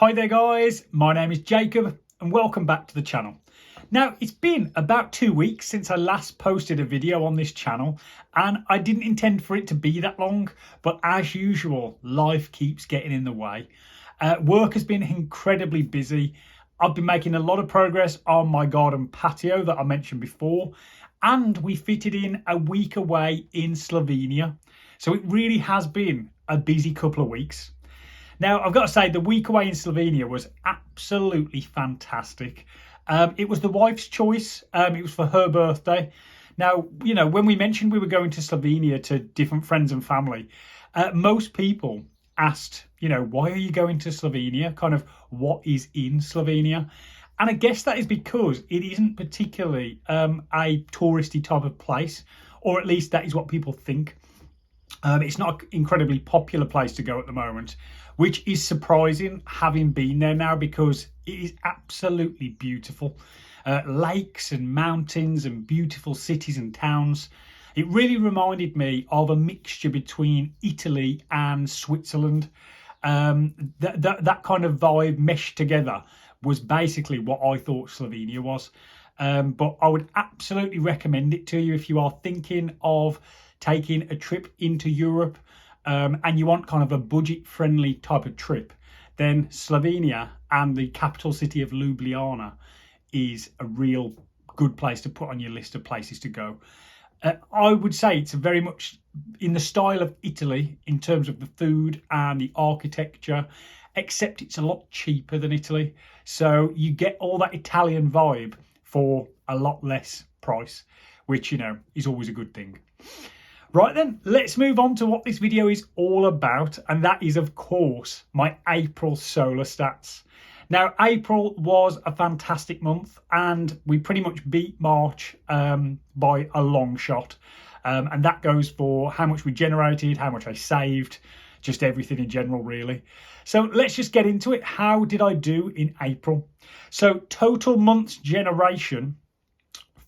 Hi there guys, my name is Jacob and welcome back to the channel. Now it's been about 2 weeks since I last posted a video on this channel and I didn't intend for it to be that long, but as usual life keeps getting in the way. Work has been incredibly busy. I've been making a lot of progress on my garden patio that I mentioned before, and we fitted in a week away in Slovenia. So it really has been a busy couple of weeks. Now, I've got to say, the week away in Slovenia was absolutely fantastic. It was the wife's choice. It was for her birthday. Now, you know, when we mentioned we were going to Slovenia to different friends and family, most people asked, you know, why are you going to Slovenia? Kind of what is in Slovenia? And I guess that is because it isn't particularly a touristy type of place, or at least that is what people think. It's not an incredibly popular place to go at the moment, which is surprising having been there now, because it is absolutely beautiful. Lakes and mountains and beautiful cities and towns. It really reminded me of a mixture between Italy and Switzerland. That kind of vibe meshed together was basically what I thought Slovenia was. But I would absolutely recommend it to you if you are thinking of taking a trip into Europe and you want kind of a budget-friendly type of trip. Then Slovenia and the capital city of Ljubljana is a real good place to put on your list of places to go. I would say it's very much in the style of Italy in terms of the food and the architecture, except it's a lot cheaper than Italy. So you get all that Italian vibe for a lot less price, which, you know, is always a good thing. Right then, let's move on to what this video is all about, and that is, of course, my April solar stats. Now, April was a fantastic month, and we pretty much beat March by a long shot. And that goes for how much we generated, how much I saved, just everything in general, really. So let's just get into it. How did I do in April? So total months generation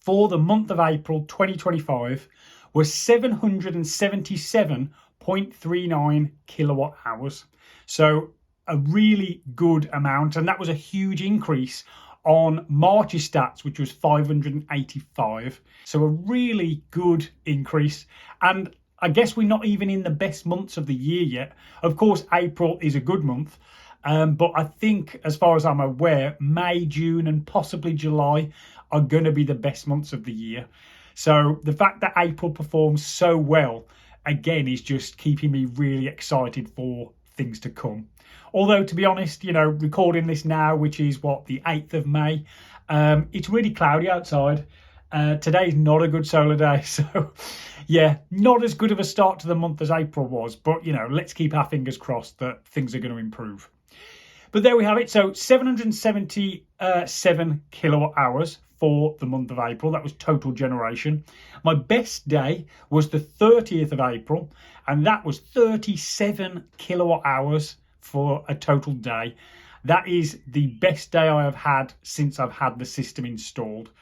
for the month of April 2025 was 777.39 kilowatt hours. So a really good amount, and that was a huge increase on March's stats, which was 585. So a really good increase. And I guess we're not even in the best months of the year yet. Of course, April is a good month. But I think, as far as I'm aware, May, June and possibly July are going to be the best months of the year. So the fact that April performs so well, again, is just keeping me really excited for things to come. Although, to be honest, you know, recording this now, which is what, the 8th of May, it's really cloudy outside. Today's not a good solar day. So, yeah, not as good of a start to the month as April was. But, you know, let's keep our fingers crossed that things are going to improve. But there we have it. So 777 kilowatt hours for the month of April. That was total generation. My best day was the 30th of April, and that was 37 kilowatt hours for a total day. That is the best day I have had since I've had the system installed.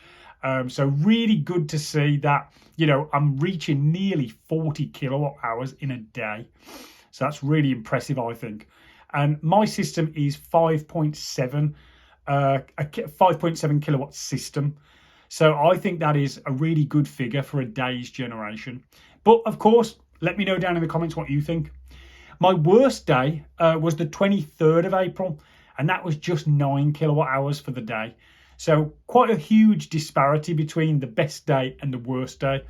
So really good to see that, you know, I'm reaching nearly 40 kilowatt hours in a day. So that's really impressive, I think. And my system is 5.7 a 5.7 kilowatt system. So I think that is a really good figure for a day's generation. But of course, let me know down in the comments what you think. My worst day was the 23rd of April, and that was just 9 kilowatt hours for the day. So quite a huge disparity between the best day and the worst day.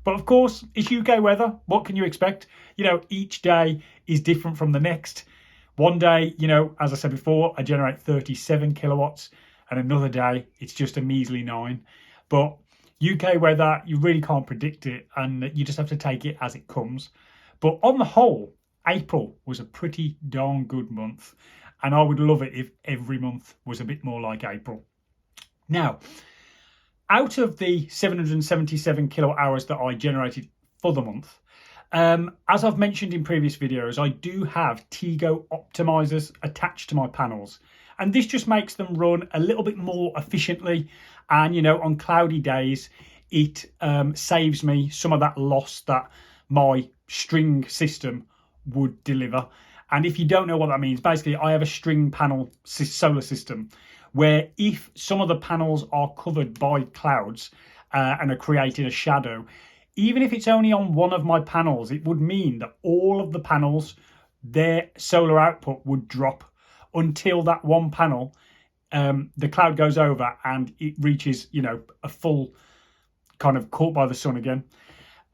But of course, it's UK weather. What can you expect? You know, each day is different from the next. One day, you know, as I said before, I generate 37 kilowatts, and another day it's just a measly 9. But UK weather, you really can't predict it, and you just have to take it as it comes. But on the whole, April was a pretty darn good month, and I would love it if every month was a bit more like April. Now, out of the 777 kilowatt hours that I generated for the month, as I've mentioned in previous videos, I do have Tigo Optimizers attached to my panels, and this just makes them run a little bit more efficiently. And, you know, on cloudy days, it saves me some of that loss that my string system would deliver. And if you don't know what that means, basically I have a string panel solar system where if some of the panels are covered by clouds and are creating a shadow, even if it's only on one of my panels, it would mean that all of the panels, their solar output would drop until that one panel, the cloud goes over and it reaches, a full kind of caught by the sun again.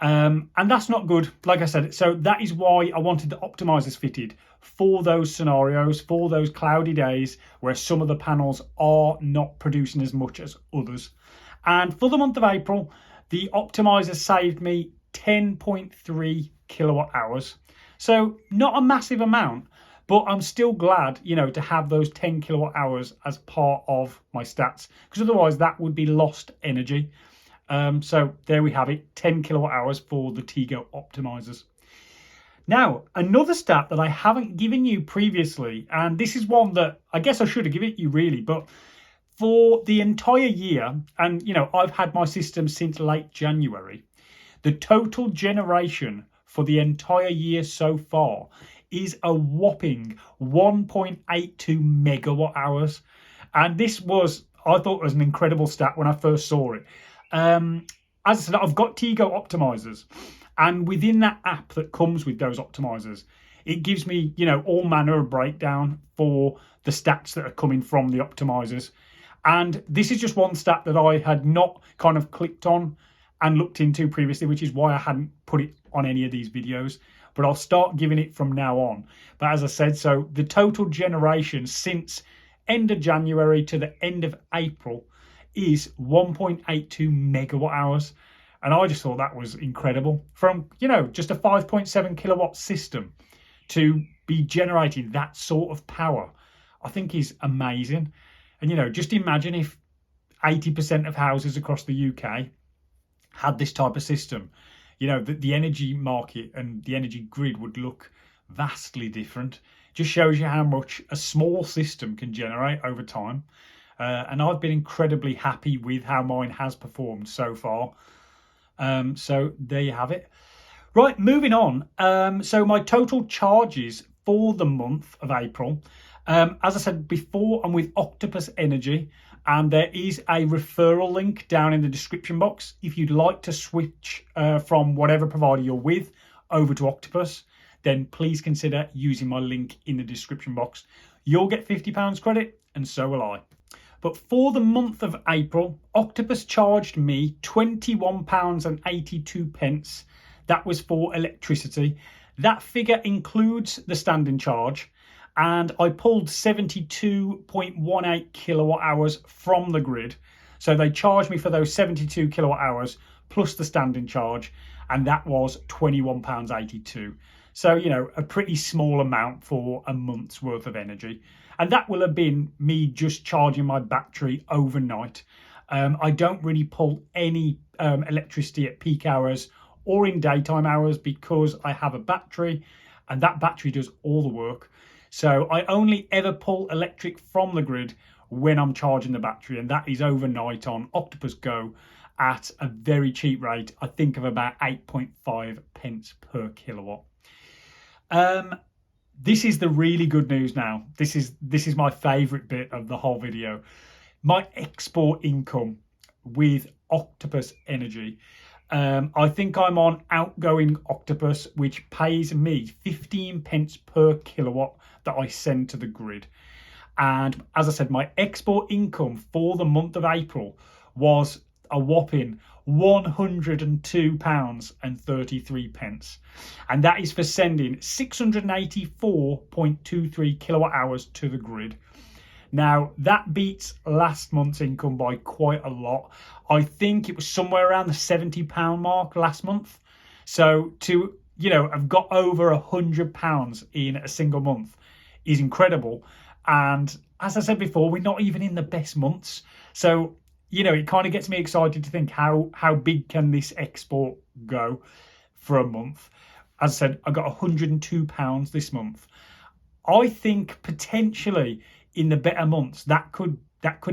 And that's not good, like I said. So that is why I wanted the optimizers fitted for those scenarios, for those cloudy days where some of the panels are not producing as much as others. And for the month of April, the optimizer saved me 10.3 kilowatt hours. So not a massive amount, but I'm still glad, to have those 10 kilowatt hours as part of my stats, because otherwise that would be lost energy. So there we have it, 10 kilowatt hours for the Tigo Optimizers. Now, another stat that I haven't given you previously, and this is one that I guess I should have given you really, but for the entire year, and I've had my system since late January, the total generation for the entire year so far is a whopping 1.82 megawatt hours. And this was, I thought, was an incredible stat when I first saw it. As I said, I've got Tigo Optimizers, and within that app that comes with those optimizers, it gives me, all manner of breakdown for the stats that are coming from the optimizers. And this is just one stat that I had not kind of clicked on and looked into previously, which is why I hadn't put it on any of these videos. But I'll start giving it from now on. But as I said, so the total generation since end of January to the end of April is 1.82 megawatt hours. And I just thought that was incredible. From, just a 5.7 kilowatt system to be generating that sort of power, I think is amazing. And, just imagine if 80% of houses across the UK had this type of system. The energy market and the energy grid would look vastly different. Just shows you how much a small system can generate over time. And I've been incredibly happy with how mine has performed so far. So there you have it. Right, moving on. So my total charges for the month of April, as I said before, I'm with Octopus Energy, and there is a referral link down in the description box if you'd like to switch from whatever provider you're with over to Octopus. Then please consider using my link in the description box. You'll get £50 credit, and so will I. But for the month of April, Octopus charged me £21.82. That was for electricity. That figure includes the standing charge, and I pulled 72.18 kilowatt hours from the grid. So they charged me for those 72 kilowatt hours plus the standing charge, and that was £21.82. So, a pretty small amount for a month's worth of energy. And that will have been me just charging my battery overnight. I don't really pull any electricity at peak hours or in daytime hours because I have a battery and that battery does all the work. So I only ever pull electric from the grid when I'm charging the battery, and that is overnight on Octopus Go at a very cheap rate, I think of about 8.5 pence per kilowatt. This is the really good news now. This is my favourite bit of the whole video. My export income with Octopus Energy. I think I'm on outgoing Octopus, which pays me 15 pence per kilowatt that I send to the grid. And as I said, my export income for the month of April was a whopping £102.33. And that is for sending 684.23 kilowatt hours to the grid. Now, that beats last month's income by quite a lot. I think it was somewhere around the £70 mark last month. So to, have got over £100 in a single month is incredible. And as I said before, we're not even in the best months. So, it kind of gets me excited to think how big can this export go for a month. As I said, I got £102 this month. I think potentially in the better months that could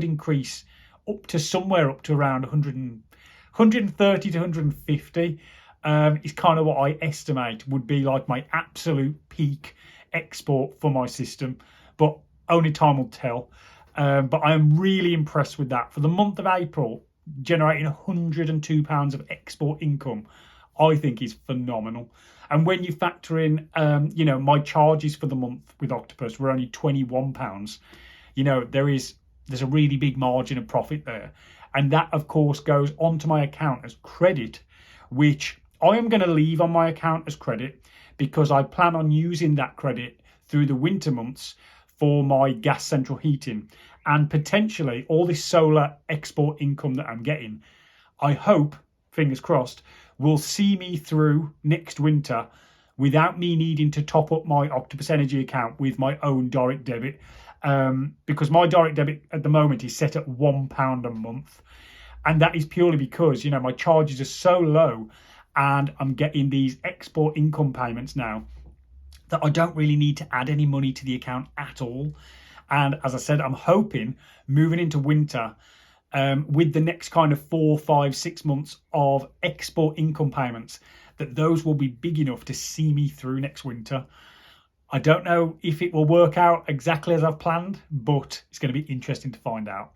increase up to somewhere up to around 130 to 150 is kind of what I estimate would be like my absolute peak export for my system, but only time will tell. But I am really impressed with that. For the month of April, generating £102 of export income, I think is phenomenal. And when you factor in, my charges for the month with Octopus were only £21. There's a really big margin of profit there. And that, of course, goes onto my account as credit, which I am going to leave on my account as credit because I plan on using that credit through the winter months for my gas central heating, and potentially all this solar export income that I'm getting, I hope, fingers crossed, will see me through next winter without me needing to top up my Octopus Energy account with my own direct debit, because my direct debit at the moment is set at £1 a month, and that is purely because my charges are so low and I'm getting these export income payments now that I don't really need to add any money to the account at all. And as I said, I'm hoping moving into winter, with the next kind of 4, 5, 6 months of export income payments, that those will be big enough to see me through next winter. I don't know if it will work out exactly as I've planned, but it's going to be interesting to find out.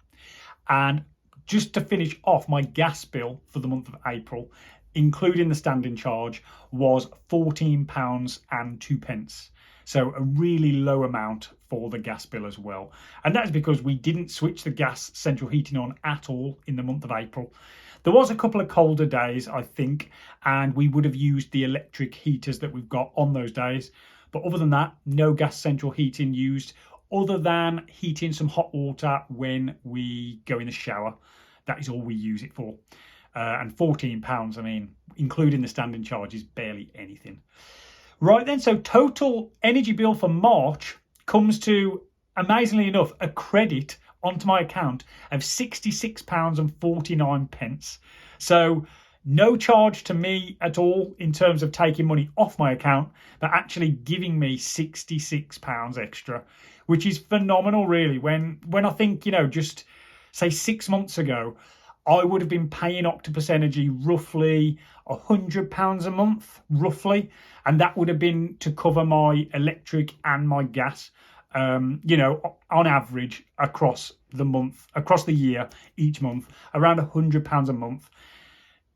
And just to finish off, my gas bill for the month of April, including the standing charge, was £14.02. So a really low amount for the gas bill as well. And that's because we didn't switch the gas central heating on at all in the month of April. There was a couple of colder days, I think, and we would have used the electric heaters that we've got on those days. But other than that, no gas central heating used, other than heating some hot water when we go in the shower. That is all we use it for. And £14, I mean, including the standing charge, is barely anything. Right then, so total energy bill for March comes to, amazingly enough, a credit onto my account of £66.49. So no charge to me at all in terms of taking money off my account, but actually giving me £66 extra, which is phenomenal, really. When I think, just say 6 months ago, I would have been paying Octopus Energy roughly £100 a month, roughly, and that would have been to cover my electric and my gas, on average across the year, each month, around £100 a month.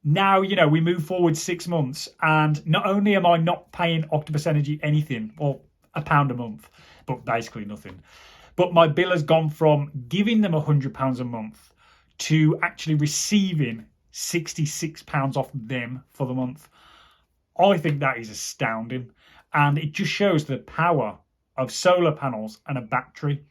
Now, we move forward 6 months, and not only am I not paying Octopus Energy anything, or £1 a month, but basically nothing, but my bill has gone from giving them £100 a month to actually receiving £66 off them for the month. I think that is astounding, and it just shows the power of solar panels and a battery.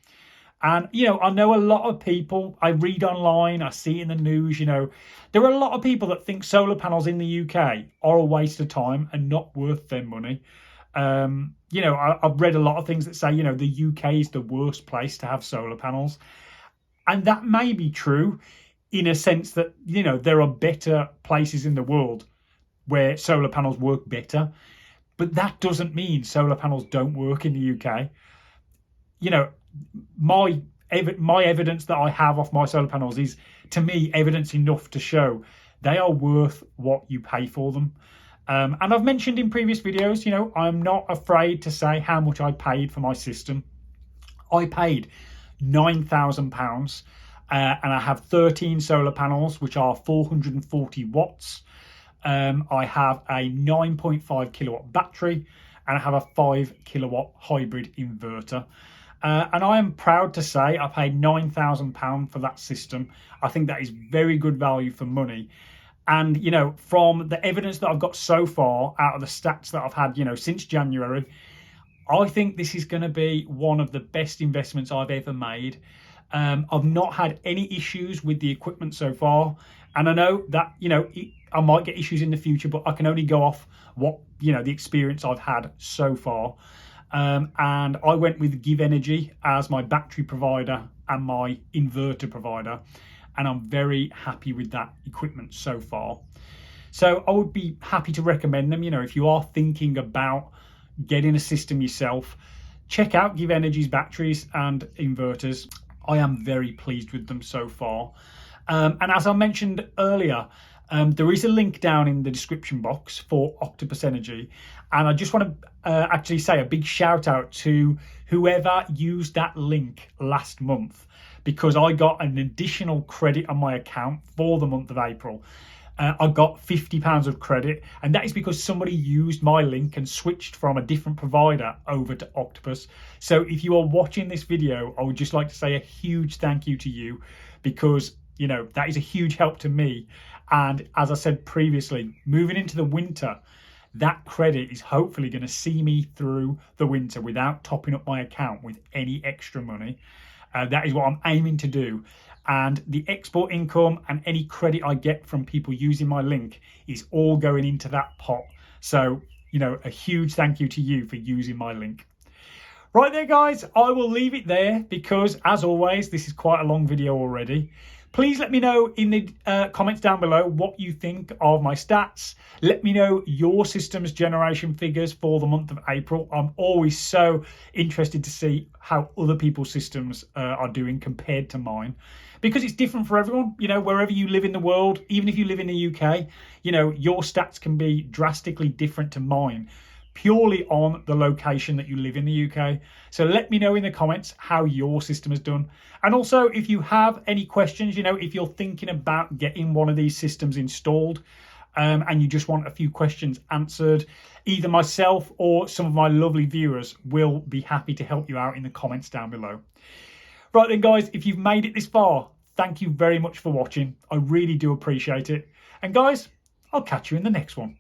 And I know a lot of people, I read online, I see in the news, there are a lot of people that think solar panels in the UK are a waste of time and not worth their money. I've read a lot of things that say the UK is the worst place to have solar panels. And that may be true in a sense that, there are better places in the world where solar panels work better. But that doesn't mean solar panels don't work in the UK. My evidence that I have off my solar panels is, to me, evidence enough to show they are worth what you pay for them. And I've mentioned in previous videos, I'm not afraid to say how much I paid for my system. I paid £9,000, and I have 13 solar panels, which are 440 watts. I have a 9.5 kilowatt battery, and I have a 5 kilowatt hybrid inverter. And I am proud to say I paid £9,000 for that system. I think that is very good value for money. And, from the evidence that I've got so far out of the stats that I've had, since January, I think this is going to be one of the best investments I've ever made. I've not had any issues with the equipment so far. And I know that, I might get issues in the future, but I can only go off what, the experience I've had so far. And I went with GivEnergy as my battery provider and my inverter provider. And I'm very happy with that equipment so far. So I would be happy to recommend them. If you are thinking about getting a system yourself, check out GivEnergy's batteries and inverters. I am very pleased with them so far. And as I mentioned earlier, There is a link down in the description box for Octopus Energy, and I just want to actually say a big shout out to whoever used that link last month, because I got an additional credit on my account for the month of April. I got £50 of credit, and that is because somebody used my link and switched from a different provider over to Octopus. So if you are watching this video, I would just like to say a huge thank you to you, because you know that is a huge help to me. And as I said previously, moving into the winter, that credit is hopefully going to see me through the winter without topping up my account with any extra money. That is what I'm aiming to do. And the export income and any credit I get from people using my link is all going into that pot. So, you know, a huge thank you to you for using my link. Right there, guys, I will leave it there because, as always, this is quite a long video already. Please let me know in the comments down below what you think of my stats. Let me know your system's generation figures for the month of April. I'm always so interested to see how other people's systems are doing compared to mine, because it's different for everyone. You know, wherever you live in the world, even if you live in the UK, you know, your stats can be drastically different to mine, purely on the location that you live in the UK. So let me know in the comments how your system has done. And also, if you have any questions, you know, if you're thinking about getting one of these systems installed and you just want a few questions answered, either myself or some of my lovely viewers will be happy to help you out in the comments down below. Right then, guys, if you've made it this far, thank you very much for watching. I really do appreciate it. And guys, I'll catch you in the next one.